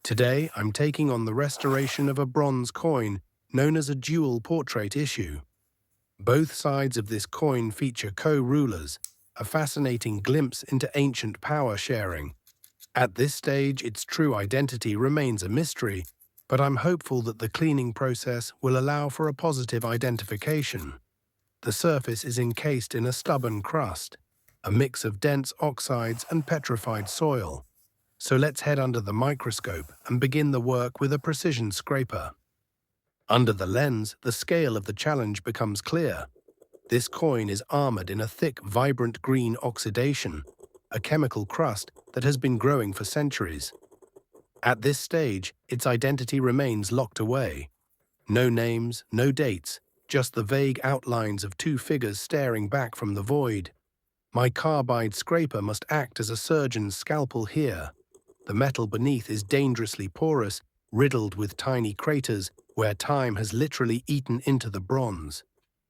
Today, I'm taking on the restoration of a bronze coin known as a dual portrait issue. Both sides of this coin feature co-rulers, a fascinating glimpse into ancient power sharing. At this stage, its true identity remains a mystery, but I'm hopeful that the cleaning process will allow for a positive identification. The surface is encased in a stubborn crust, a mix of dense oxides and petrified soil. So let's head under the microscope and begin the work with a precision scraper. Under the lens, the scale of the challenge becomes clear. This coin is armored in a thick, vibrant green oxidation, a chemical crust that has been growing for centuries. At this stage, its identity remains locked away. No names, no dates, just the vague outlines of two figures staring back from the void. My carbide scraper must act as a surgeon's scalpel here. The metal beneath is dangerously porous, riddled with tiny craters where time has literally eaten into the bronze.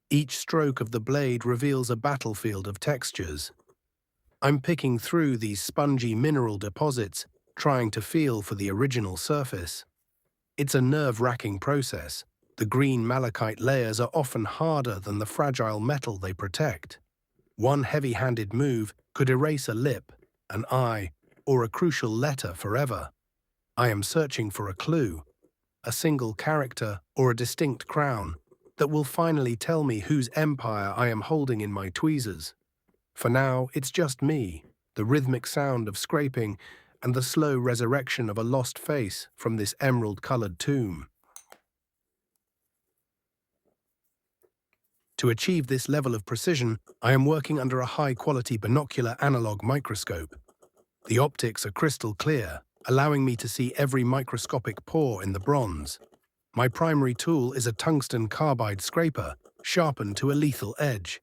Each stroke of the blade reveals a battlefield of textures. I'm picking through these spongy mineral deposits, trying to feel for the original surface. It's a nerve-wracking process. The green malachite layers are often harder than the fragile metal they protect. One heavy-handed move could erase a lip, an eye, or a crucial letter forever. I am searching for a clue, a single character or a distinct crown that will finally tell me whose empire I am holding in my tweezers. For now, it's just me, the rhythmic sound of scraping, and the slow resurrection of a lost face from this emerald-colored tomb. To achieve this level of precision, I am working under a high-quality binocular analog microscope. The optics are crystal clear, allowing me to see every microscopic pore in the bronze. My primary tool is a tungsten carbide scraper, sharpened to a lethal edge.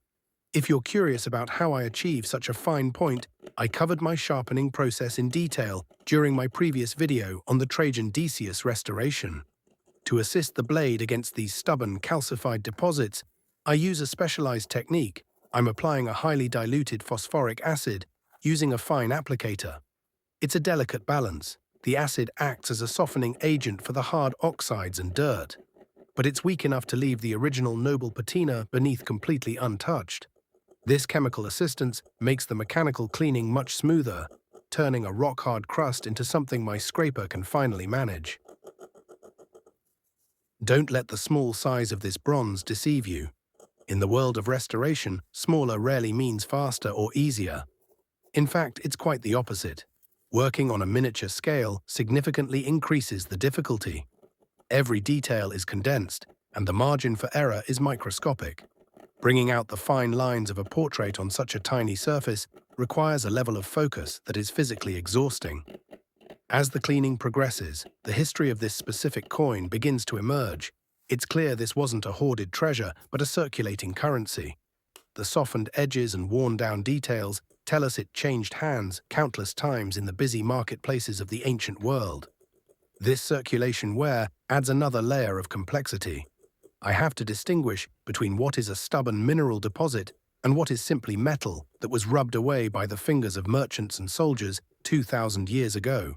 If you're curious about how I achieve such a fine point, I covered my sharpening process in detail during my previous video on the Trajan Decius restoration. To assist the blade against these stubborn calcified deposits, I use a specialized technique. I'm applying a highly diluted phosphoric acid using a fine applicator. It's a delicate balance. The acid acts as a softening agent for the hard oxides and dirt, but it's weak enough to leave the original noble patina beneath completely untouched. This chemical assistance makes the mechanical cleaning much smoother, turning a rock-hard crust into something my scraper can finally manage. Don't let the small size of this bronze deceive you. In the world of restoration, smaller rarely means faster or easier. In fact, it's quite the opposite. Working on a miniature scale significantly increases the difficulty. Every detail is condensed, and the margin for error is microscopic. Bringing out the fine lines of a portrait on such a tiny surface requires a level of focus that is physically exhausting. As the cleaning progresses, the history of this specific coin begins to emerge. It's clear this wasn't a hoarded treasure, but a circulating currency. The softened edges and worn-down details tell us it changed hands countless times in the busy marketplaces of the ancient world. This circulation wear adds another layer of complexity. I have to distinguish between what is a stubborn mineral deposit and what is simply metal that was rubbed away by the fingers of merchants and soldiers 2,000 years ago.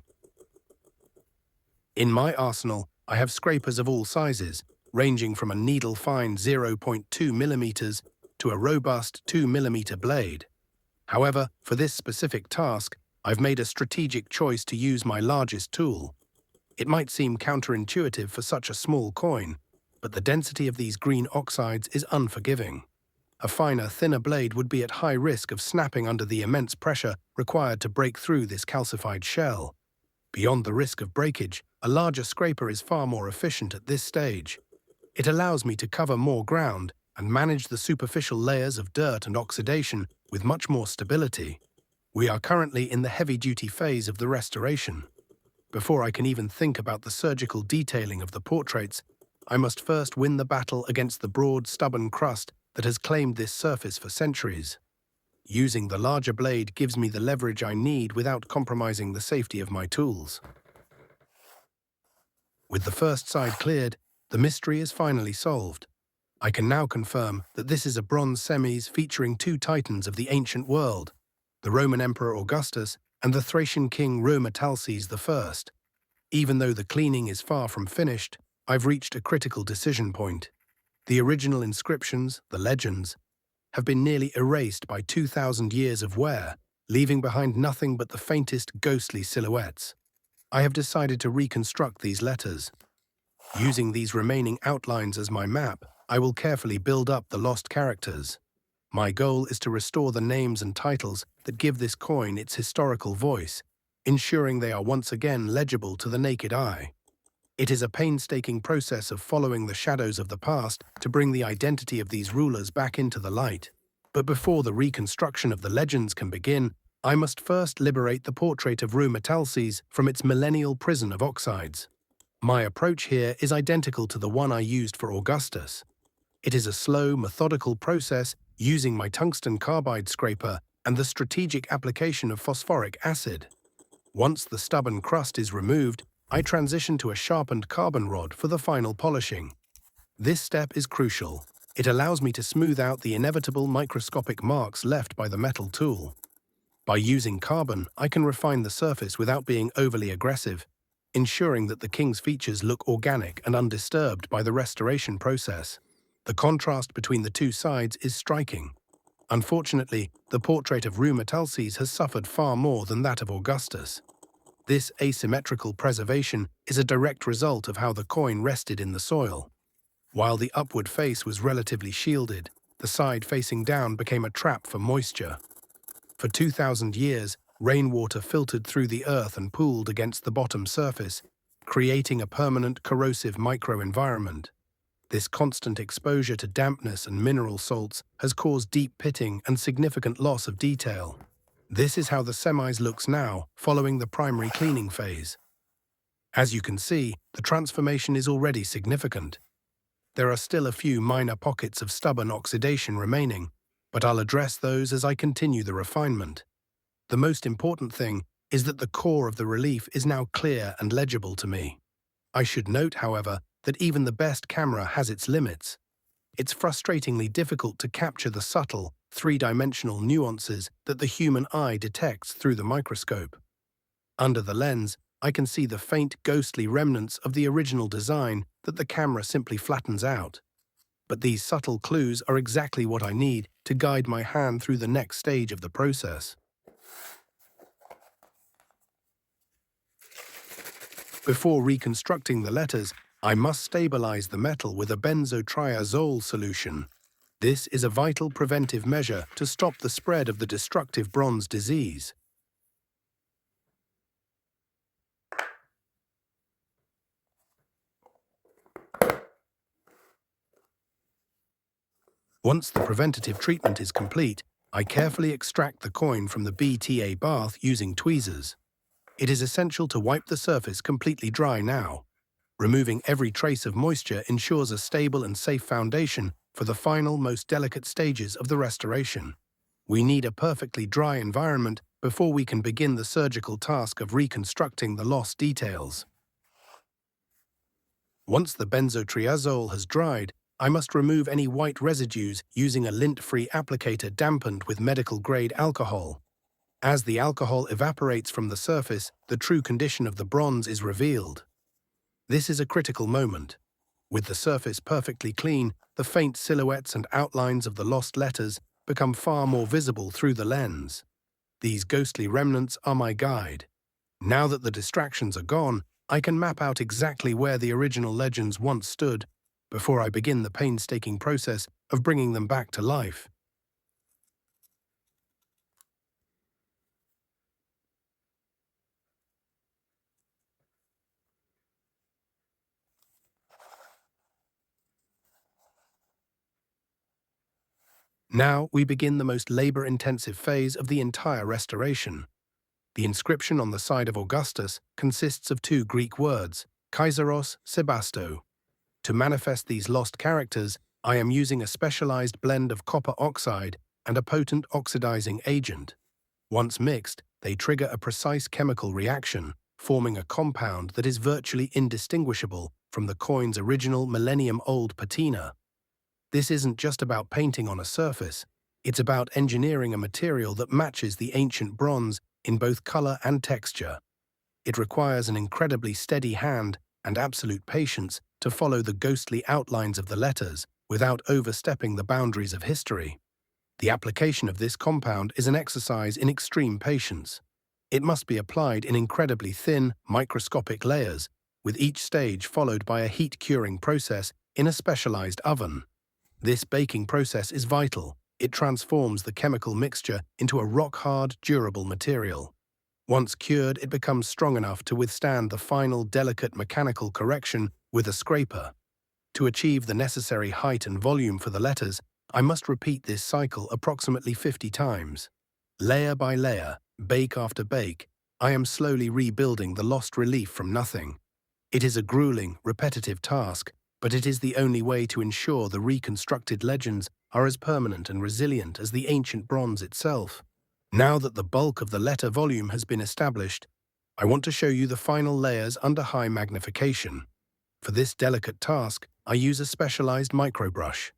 In my arsenal, I have scrapers of all sizes, ranging from a needle-fine 0.2 millimeters to a robust 2 millimeter blade. However, for this specific task, I've made a strategic choice to use my largest tool. It might seem counterintuitive for such a small coin, but the density of these green oxides is unforgiving. A finer, thinner blade would be at high risk of snapping under the immense pressure required to break through this calcified shell. Beyond the risk of breakage, a larger scraper is far more efficient at this stage. It allows me to cover more ground and manage the superficial layers of dirt and oxidation with much more stability. We are currently in the heavy-duty phase of the restoration. Before I can even think about the surgical detailing of the portraits, I must first win the battle against the broad, stubborn crust that has claimed this surface for centuries. Using the larger blade gives me the leverage I need without compromising the safety of my tools. With the first side cleared, the mystery is finally solved. I can now confirm that this is a bronze semes featuring two titans of the ancient world, the Roman Emperor Augustus and the Thracian king Rhoemetalces I. Even though the cleaning is far from finished, I've reached a critical decision point. The original inscriptions, the legends, have been nearly erased by 2,000 years of wear, leaving behind nothing but the faintest ghostly silhouettes. I have decided to reconstruct these letters. Using these remaining outlines as my map, I will carefully build up the lost characters. My goal is to restore the names and titles that give this coin its historical voice, ensuring they are once again legible to the naked eye. It is a painstaking process of following the shadows of the past to bring the identity of these rulers back into the light. But before the reconstruction of the legends can begin, I must first liberate the portrait of Rue Metalces from its millennial prison of oxides. My approach here is identical to the one I used for Augustus. It is a slow, methodical process using my tungsten carbide scraper and the strategic application of phosphoric acid. Once the stubborn crust is removed, I transition to a sharpened carbon rod for the final polishing. This step is crucial. It allows me to smooth out the inevitable microscopic marks left by the metal tool. By using carbon, I can refine the surface without being overly aggressive, ensuring that the king's features look organic and undisturbed by the restoration process. The contrast between the two sides is striking. Unfortunately, the portrait of Rue Metalces has suffered far more than that of Augustus. This asymmetrical preservation is a direct result of how the coin rested in the soil. While the upward face was relatively shielded, the side facing down became a trap for moisture. For 2,000 years, rainwater filtered through the earth and pooled against the bottom surface, creating a permanent corrosive microenvironment. This constant exposure to dampness and mineral salts has caused deep pitting and significant loss of detail. This is how the semis looks now, following the primary cleaning phase. As you can see, the transformation is already significant. There are still a few minor pockets of stubborn oxidation remaining, but I'll address those as I continue the refinement. The most important thing is that the core of the relief is now clear and legible to me. I should note, however, that even the best camera has its limits. It's frustratingly difficult to capture the subtle, three-dimensional nuances that the human eye detects through the microscope. Under the lens, I can see the faint, ghostly remnants of the original design that the camera simply flattens out. But these subtle clues are exactly what I need to guide my hand through the next stage of the process. Before reconstructing the letters, I must stabilize the metal with a benzotriazole solution. This is a vital preventive measure to stop the spread of the destructive bronze disease. Once the preventative treatment is complete, I carefully extract the coin from the BTA bath using tweezers. It is essential to wipe the surface completely dry now. Removing every trace of moisture ensures a stable and safe foundation for the final, most delicate stages of the restoration. We need a perfectly dry environment before we can begin the surgical task of reconstructing the lost details. Once the benzotriazole has dried, I must remove any white residues using a lint-free applicator dampened with medical-grade alcohol. As the alcohol evaporates from the surface, the true condition of the bronze is revealed. This is a critical moment. With the surface perfectly clean, the faint silhouettes and outlines of the lost letters become far more visible through the lens. These ghostly remnants are my guide. Now that the distractions are gone, I can map out exactly where the original legends once stood before I begin the painstaking process of bringing them back to life. Now we begin the most labor-intensive phase of the entire restoration. The inscription on the side of Augustus consists of two Greek words, Kaiseros Sebasto. To manifest these lost characters, I am using a specialized blend of copper oxide and a potent oxidizing agent. Once mixed, they trigger a precise chemical reaction, forming a compound that is virtually indistinguishable from the coin's original millennium-old patina. This isn't just about painting on a surface, it's about engineering a material that matches the ancient bronze in both color and texture. It requires an incredibly steady hand and absolute patience to follow the ghostly outlines of the letters without overstepping the boundaries of history. The application of this compound is an exercise in extreme patience. It must be applied in incredibly thin, microscopic layers, with each stage followed by a heat-curing process in a specialized oven. This baking process is vital. It transforms the chemical mixture into a rock-hard, durable material. Once cured, it becomes strong enough to withstand the final delicate mechanical correction with a scraper. To achieve the necessary height and volume for the letters, I must repeat this cycle approximately 50 times. Layer by layer, bake after bake, I am slowly rebuilding the lost relief from nothing. It is a grueling, repetitive task, but it is the only way to ensure the reconstructed legends are as permanent and resilient as the ancient bronze itself. Now that the bulk of the letter volume has been established, I want to show you the final layers under high magnification. For this delicate task, I use a specialized microbrush.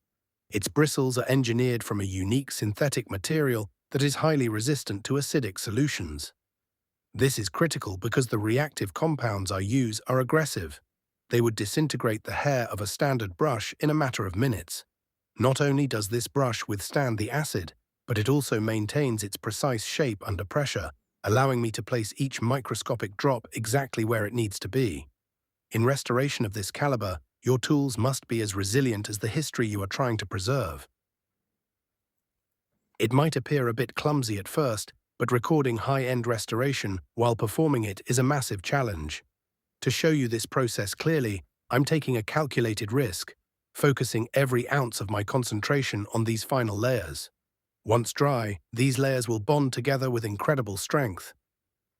Its bristles are engineered from a unique synthetic material that is highly resistant to acidic solutions. This is critical because the reactive compounds I use are aggressive. They would disintegrate the hair of a standard brush in a matter of minutes. Not only does this brush withstand the acid, but it also maintains its precise shape under pressure, allowing me to place each microscopic drop exactly where it needs to be. In restoration of this caliber, your tools must be as resilient as the history you are trying to preserve. It might appear a bit clumsy at first, but recording high-end restoration while performing it is a massive challenge. To show you this process clearly, I'm taking a calculated risk, focusing every ounce of my concentration on these final layers. Once dry, these layers will bond together with incredible strength.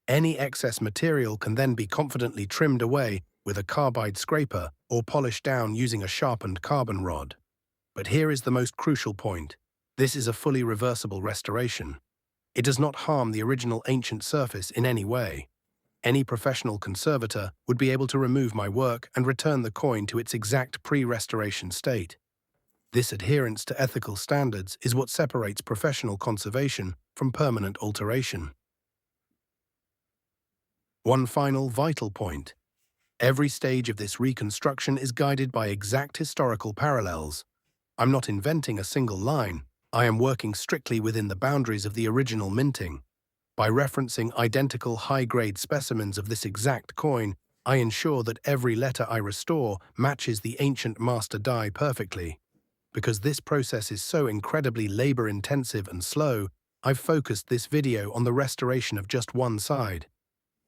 Any excess material can then be confidently trimmed away with a carbide scraper or polished down using a sharpened carbon rod. But here is the most crucial point. This is a fully reversible restoration. It does not harm the original ancient surface in any way. Any professional conservator would be able to remove my work and return the coin to its exact pre-restoration state. This adherence to ethical standards is what separates professional conservation from permanent alteration. One final vital point. Every stage of this reconstruction is guided by exact historical parallels. I'm not inventing a single line. I am working strictly within the boundaries of the original minting. By referencing identical high-grade specimens of this exact coin, I ensure that every letter I restore matches the ancient master die perfectly. Because this process is so incredibly labor-intensive and slow, I've focused this video on the restoration of just one side.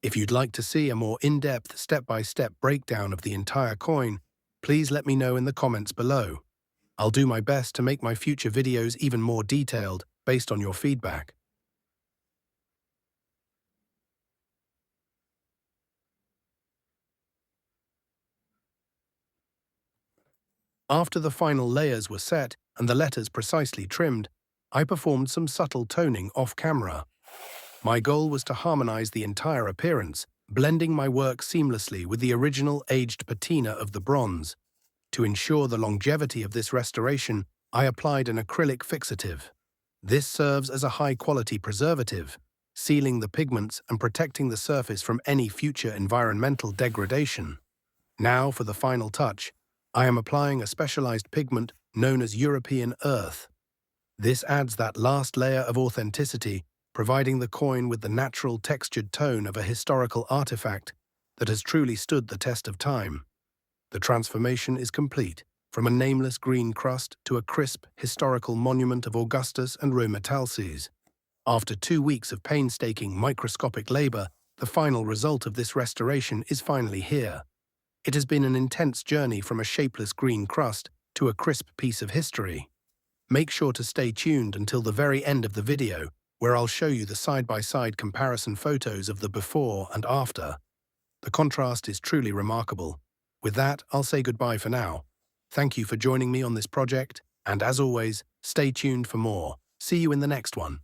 If you'd like to see a more in-depth, step-by-step breakdown of the entire coin, please let me know in the comments below. I'll do my best to make my future videos even more detailed based on your feedback. After the final layers were set and the letters precisely trimmed, I performed some subtle toning off-camera. My goal was to harmonize the entire appearance, blending my work seamlessly with the original aged patina of the bronze. To ensure the longevity of this restoration, I applied an acrylic fixative. This serves as a high-quality preservative, sealing the pigments and protecting the surface from any future environmental degradation. Now for the final touch. I am applying a specialized pigment known as European earth. This adds that last layer of authenticity, providing the coin with the natural textured tone of a historical artifact that has truly stood the test of time. The transformation is complete, from a nameless green crust to a crisp, historical monument of Augustus and Rhœmetalces. After 2 weeks of painstaking microscopic labor, the final result of this restoration is finally here. It has been an intense journey from a shapeless green crust to a crisp piece of history. Make sure to stay tuned until the very end of the video, where I'll show you the side-by-side comparison photos of the before and after. The contrast is truly remarkable. With that, I'll say goodbye for now. Thank you for joining me on this project, and as always, stay tuned for more. See you in the next one.